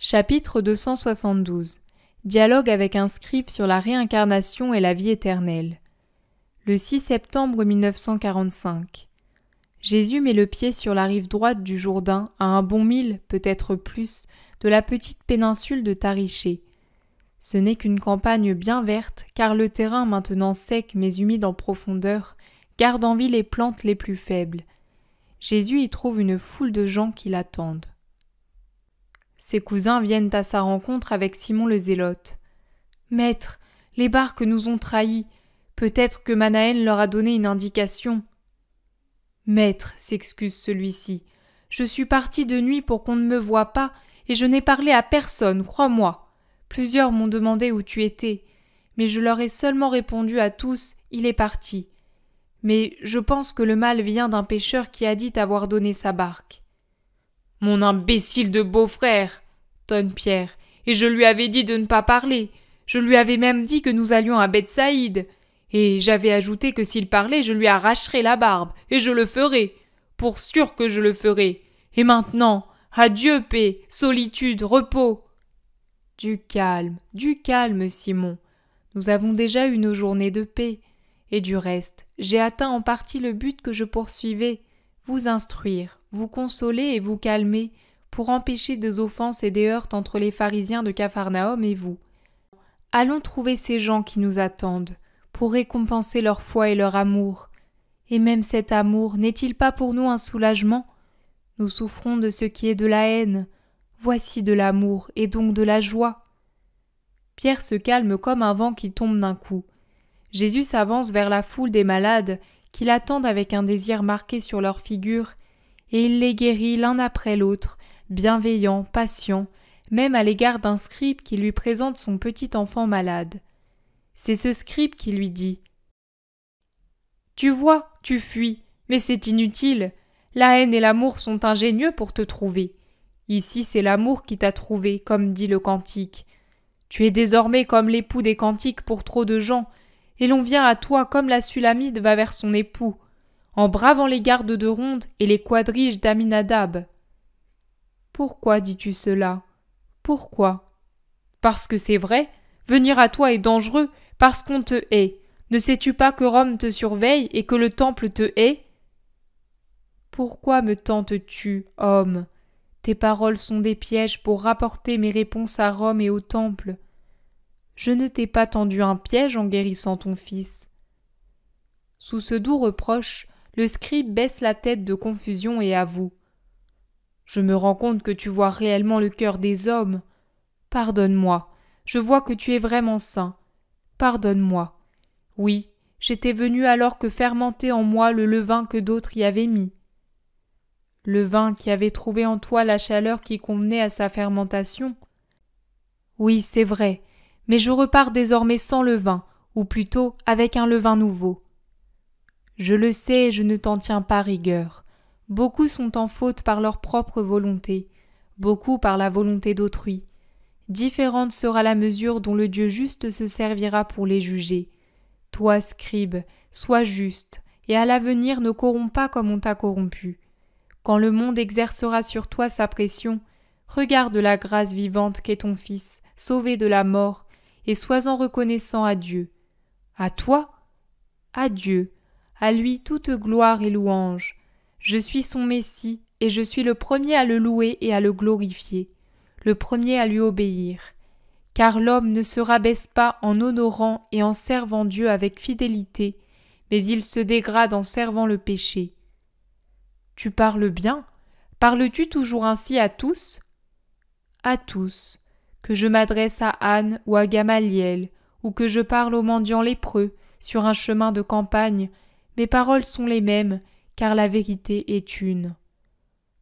Chapitre 272. Dialogue avec un scribe sur la réincarnation et la vie éternelle. Le 6 septembre 1945. Jésus met le pied sur la rive droite du Jourdain, à un bon mille, peut-être plus, de la petite péninsule de Tariché. Ce n'est qu'une campagne bien verte, car le terrain, maintenant sec mais humide en profondeur, garde en vie les plantes les plus faibles. Jésus y trouve une foule de gens qui l'attendent. Ses cousins viennent à sa rencontre avec Simon le Zélote. « Maître, les barques nous ont trahis. Peut-être que Manaën leur a donné une indication. »« Maître, s'excuse celui-ci, je suis parti de nuit pour qu'on ne me voie pas, et je n'ai parlé à personne, crois-moi. Plusieurs m'ont demandé où tu étais, mais je leur ai seulement répondu à tous, il est parti. Mais je pense que le mal vient d'un pêcheur qui a dit avoir donné sa barque. »« Mon imbécile de beau-frère !» tonne Pierre, « et je lui avais dit de ne pas parler. Je lui avais même dit que nous allions à Bethsaïde. Et j'avais ajouté que s'il parlait, je lui arracherais la barbe, et je le ferai. Pour sûr que je le ferai. Et maintenant, adieu paix, solitude, repos. » Du calme, Simon. Nous avons déjà eu nos journées de paix. Et du reste, j'ai atteint en partie le but que je poursuivais, vous instruire, vous consoler et vous calmer, pour empêcher des offenses et des heurts entre les pharisiens de Capharnaüm et vous. Allons trouver ces gens qui nous attendent, pour récompenser leur foi et leur amour. Et même cet amour n'est-il pas pour nous un soulagement ? Nous souffrons de ce qui est de la haine. Voici de l'amour et donc de la joie. Pierre se calme comme un vent qui tombe d'un coup. Jésus s'avance vers la foule des malades qui l'attendent avec un désir marqué sur leur figure, et il les guérit l'un après l'autre, bienveillant, patient, même à l'égard d'un scribe qui lui présente son petit enfant malade. C'est ce scribe qui lui dit « Tu vois, tu fuis, mais c'est inutile. La haine et l'amour sont ingénieux pour te trouver. Ici, c'est l'amour qui t'a trouvé, comme dit le cantique. Tu es désormais comme l'époux des cantiques pour trop de gens, et l'on vient à toi comme la Sulamite va vers son époux, en bravant les gardes de ronde et les quadriges d'Aminadab. » Pourquoi dis-tu cela ? Pourquoi ? Parce que c'est vrai, venir à toi est dangereux, parce qu'on te hait. Ne sais-tu pas que Rome te surveille et que le temple te hait ? Pourquoi me tentes-tu, homme ? Tes paroles sont des pièges pour rapporter mes réponses à Rome et au temple. Je ne t'ai pas tendu un piège en guérissant ton fils. Sous ce doux reproche, le scribe baisse la tête de confusion et avoue. Je me rends compte que tu vois réellement le cœur des hommes. Pardonne-moi, je vois que tu es vraiment saint. Pardonne-moi. Oui, j'étais venu alors que fermentait en moi le levain que d'autres y avaient mis. Le vin qui avait trouvé en toi la chaleur qui convenait à sa fermentation. Oui, c'est vrai, mais je repars désormais sans levain, ou plutôt avec un levain nouveau. Je le sais et je ne t'en tiens pas rigueur. Beaucoup sont en faute par leur propre volonté, beaucoup par la volonté d'autrui. Différente sera la mesure dont le Dieu juste se servira pour les juger. Toi, scribe, sois juste, et à l'avenir ne corromps pas comme on t'a corrompu. Quand le monde exercera sur toi sa pression, regarde la grâce vivante qu'est ton Fils, sauvé de la mort, et sois-en reconnaissant à Dieu. À toi ? À Dieu, à lui toute gloire et louange. Je suis son Messie, et je suis le premier à le louer et à le glorifier, le premier à lui obéir. Car l'homme ne se rabaisse pas en honorant et en servant Dieu avec fidélité, mais il se dégrade en servant le péché. Tu parles bien. Parles-tu toujours ainsi à tous ? À tous. Que je m'adresse à Anne ou à Gamaliel, ou que je parle aux mendiants lépreux, sur un chemin de campagne, mes paroles sont les mêmes, car la vérité est une.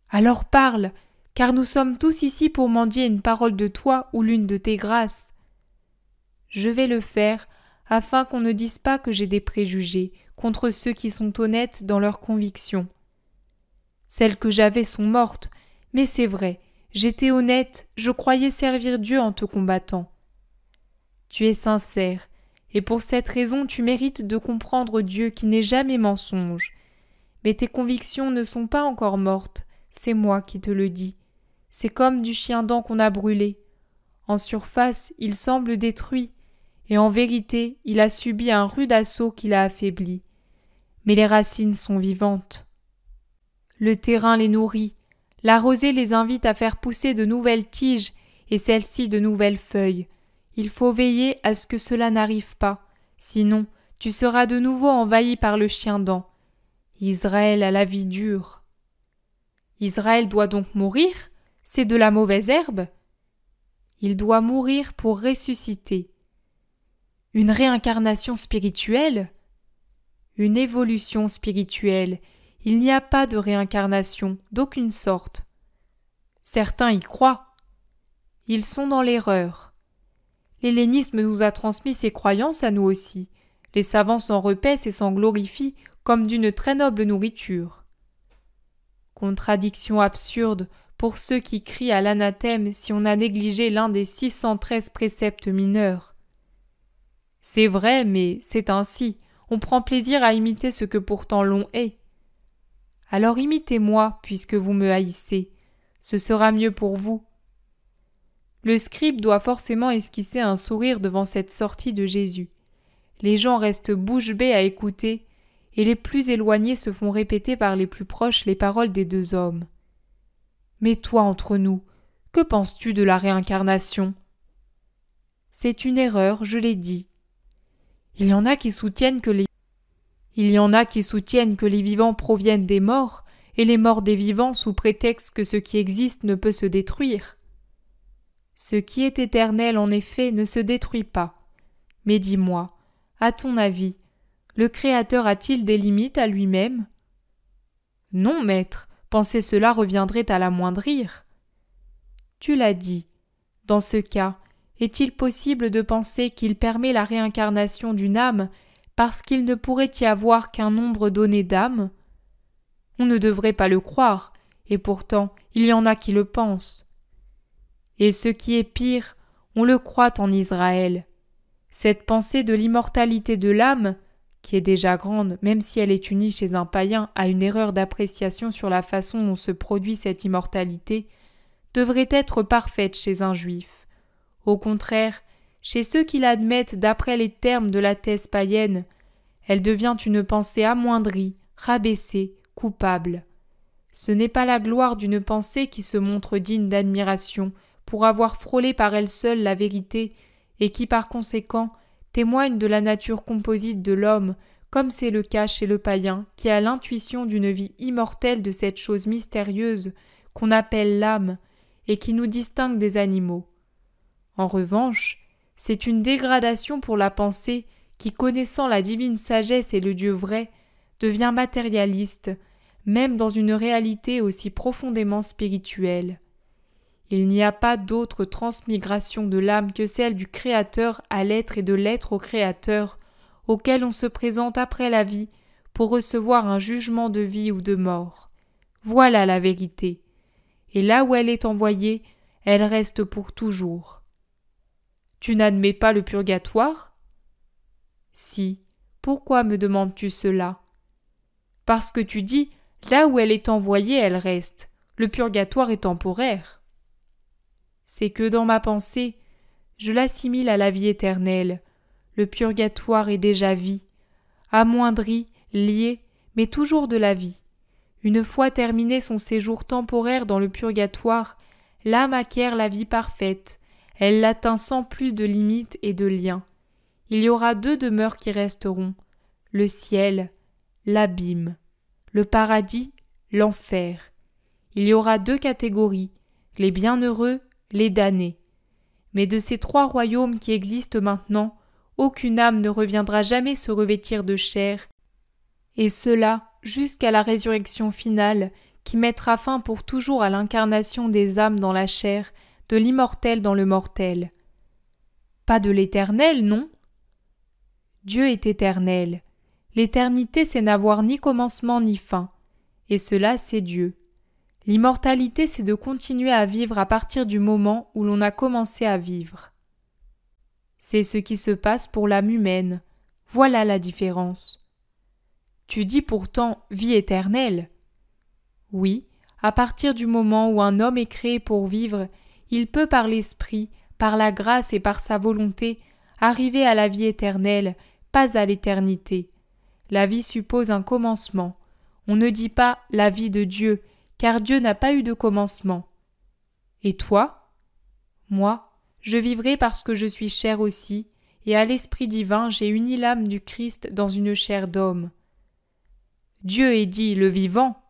Alors parle, car nous sommes tous ici pour mendier une parole de toi ou l'une de tes grâces. Je vais le faire, afin qu'on ne dise pas que j'ai des préjugés contre ceux qui sont honnêtes dans leurs convictions. Celles que j'avais sont mortes, mais c'est vrai, j'étais honnête, je croyais servir Dieu en te combattant. Tu es sincère, et pour cette raison tu mérites de comprendre Dieu qui n'est jamais mensonge. Mais tes convictions ne sont pas encore mortes, c'est moi qui te le dis. C'est comme du chien-dent qu'on a brûlé. En surface, il semble détruit, et en vérité, il a subi un rude assaut qui l'a affaibli. Mais les racines sont vivantes. Le terrain les nourrit, la rosée les invite à faire pousser de nouvelles tiges et celles-ci de nouvelles feuilles. Il faut veiller à ce que cela n'arrive pas, sinon tu seras de nouveau envahi par le chien-dent. Israël a la vie dure. Israël doit donc mourir? C'est de la mauvaise herbe? Il doit mourir pour ressusciter. Une réincarnation spirituelle? Une évolution spirituelle. Il n'y a pas de réincarnation, d'aucune sorte. Certains y croient. Ils sont dans l'erreur. L'hellénisme nous a transmis ces croyances à nous aussi. Les savants s'en repaissent et s'en glorifient comme d'une très noble nourriture. Contradiction absurde pour ceux qui crient à l'anathème si on a négligé l'un des 613 préceptes mineurs. C'est vrai, mais c'est ainsi. On prend plaisir à imiter ce que pourtant l'on est. Alors imitez-moi, puisque vous me haïssez. Ce sera mieux pour vous. Le scribe doit forcément esquisser un sourire devant cette sortie de Jésus. Les gens restent bouche bée à écouter, et les plus éloignés se font répéter par les plus proches les paroles des deux hommes. Mais toi entre nous, que penses-tu de la réincarnation? C'est une erreur, je l'ai dit. Il y en a qui soutiennent que les vivants proviennent des morts, et les morts des vivants sous prétexte que ce qui existe ne peut se détruire. Ce qui est éternel, en effet, ne se détruit pas. Mais dis-moi, à ton avis, le Créateur a-t-il des limites à lui-même? Non, maître, penser cela reviendrait à l'amoindrir. Tu l'as dit. Dans ce cas, est-il possible de penser qu'il permet la réincarnation d'une âme parce qu'il ne pourrait y avoir qu'un nombre donné d'âmes? On ne devrait pas le croire, et pourtant il y en a qui le pensent. Et ce qui est pire, on le croit en Israël. Cette pensée de l'immortalité de l'âme, qui est déjà grande, même si elle est unie chez un païen à une erreur d'appréciation sur la façon dont se produit cette immortalité, devrait être parfaite chez un juif. Au contraire, chez ceux qui l'admettent d'après les termes de la thèse païenne, elle devient une pensée amoindrie, rabaissée, coupable. Ce n'est pas la gloire d'une pensée qui se montre digne d'admiration pour avoir frôlé par elle seule la vérité et qui par conséquent témoigne de la nature composite de l'homme, comme c'est le cas chez le païen qui a l'intuition d'une vie immortelle de cette chose mystérieuse qu'on appelle l'âme et qui nous distingue des animaux. En revanche, c'est une dégradation pour la pensée qui, connaissant la divine sagesse et le Dieu vrai, devient matérialiste, même dans une réalité aussi profondément spirituelle. Il n'y a pas d'autre transmigration de l'âme que celle du Créateur à l'être et de l'être au Créateur, auquel on se présente après la vie pour recevoir un jugement de vie ou de mort. Voilà la vérité. Et là où elle est envoyée, elle reste pour toujours. Tu n'admets pas le purgatoire? Si. Pourquoi me demandes-tu cela? Parce que tu dis, là où elle est envoyée, elle reste. Le purgatoire est temporaire. C'est que dans ma pensée, je l'assimile à la vie éternelle. Le purgatoire est déjà vie, amoindri, lié, mais toujours de la vie. Une fois terminé son séjour temporaire dans le purgatoire, l'âme acquiert la vie parfaite. Elle l'atteint sans plus de limites et de liens. Il y aura deux demeures qui resteront, le ciel, l'abîme, le paradis, l'enfer. Il y aura deux catégories, les bienheureux, les damnés. Mais de ces trois royaumes qui existent maintenant, aucune âme ne reviendra jamais se revêtir de chair, et cela jusqu'à la résurrection finale qui mettra fin pour toujours à l'incarnation des âmes dans la chair, de l'immortel dans le mortel. Pas de l'éternel, non? Dieu est éternel. L'éternité, c'est n'avoir ni commencement ni fin, et cela, c'est Dieu. L'immortalité, c'est de continuer à vivre à partir du moment où l'on a commencé à vivre. C'est ce qui se passe pour l'âme humaine. Voilà la différence. Tu dis pourtant vie éternelle. Oui, à partir du moment où un homme est créé pour vivre, il peut par l'Esprit, par la grâce et par sa volonté, arriver à la vie éternelle, pas à l'éternité. La vie suppose un commencement. On ne dit pas « la vie de Dieu », car Dieu n'a pas eu de commencement. Et toi ? Moi, je vivrai parce que je suis chair aussi, et à l'Esprit divin j'ai uni l'âme du Christ dans une chair d'homme. Dieu est dit le vivant.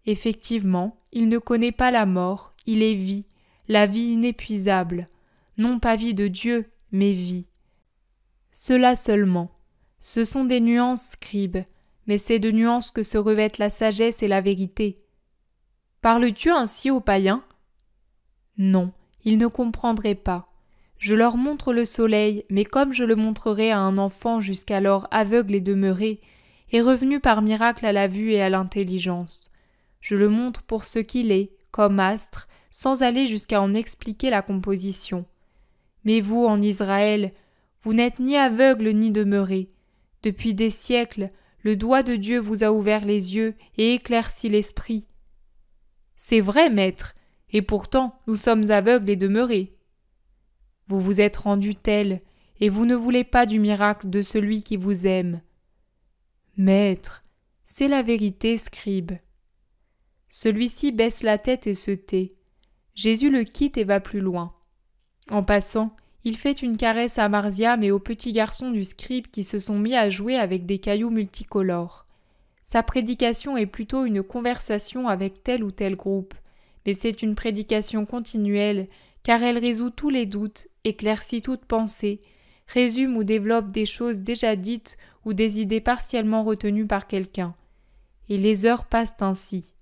Effectivement, il ne connaît pas la mort, il est vie, la vie inépuisable, non pas vie de Dieu, mais vie. Cela seulement. Ce sont des nuances, scribe, mais c'est de nuances que se revêtent la sagesse et la vérité. Parles-tu ainsi aux païens ? Non, ils ne comprendraient pas. Je leur montre le soleil, mais comme je le montrerai à un enfant jusqu'alors aveugle et demeuré, et revenu par miracle à la vue et à l'intelligence. Je le montre pour ce qu'il est, comme astre, sans aller jusqu'à en expliquer la composition. Mais vous, en Israël, vous n'êtes ni aveugle ni demeuré. Depuis des siècles, le doigt de Dieu vous a ouvert les yeux et éclairci l'esprit. C'est vrai, maître, et pourtant nous sommes aveugles et demeurés. Vous vous êtes rendu tel, et vous ne voulez pas du miracle de celui qui vous aime. Maître, c'est la vérité, scribe. Celui-ci baisse la tête et se tait. Jésus le quitte et va plus loin. En passant, il fait une caresse à Marziam et aux petits garçons du scribe qui se sont mis à jouer avec des cailloux multicolores. Sa prédication est plutôt une conversation avec tel ou tel groupe, mais c'est une prédication continuelle car elle résout tous les doutes, éclaircit toute pensée, résume ou développe des choses déjà dites ou des idées partiellement retenues par quelqu'un. Et les heures passent ainsi.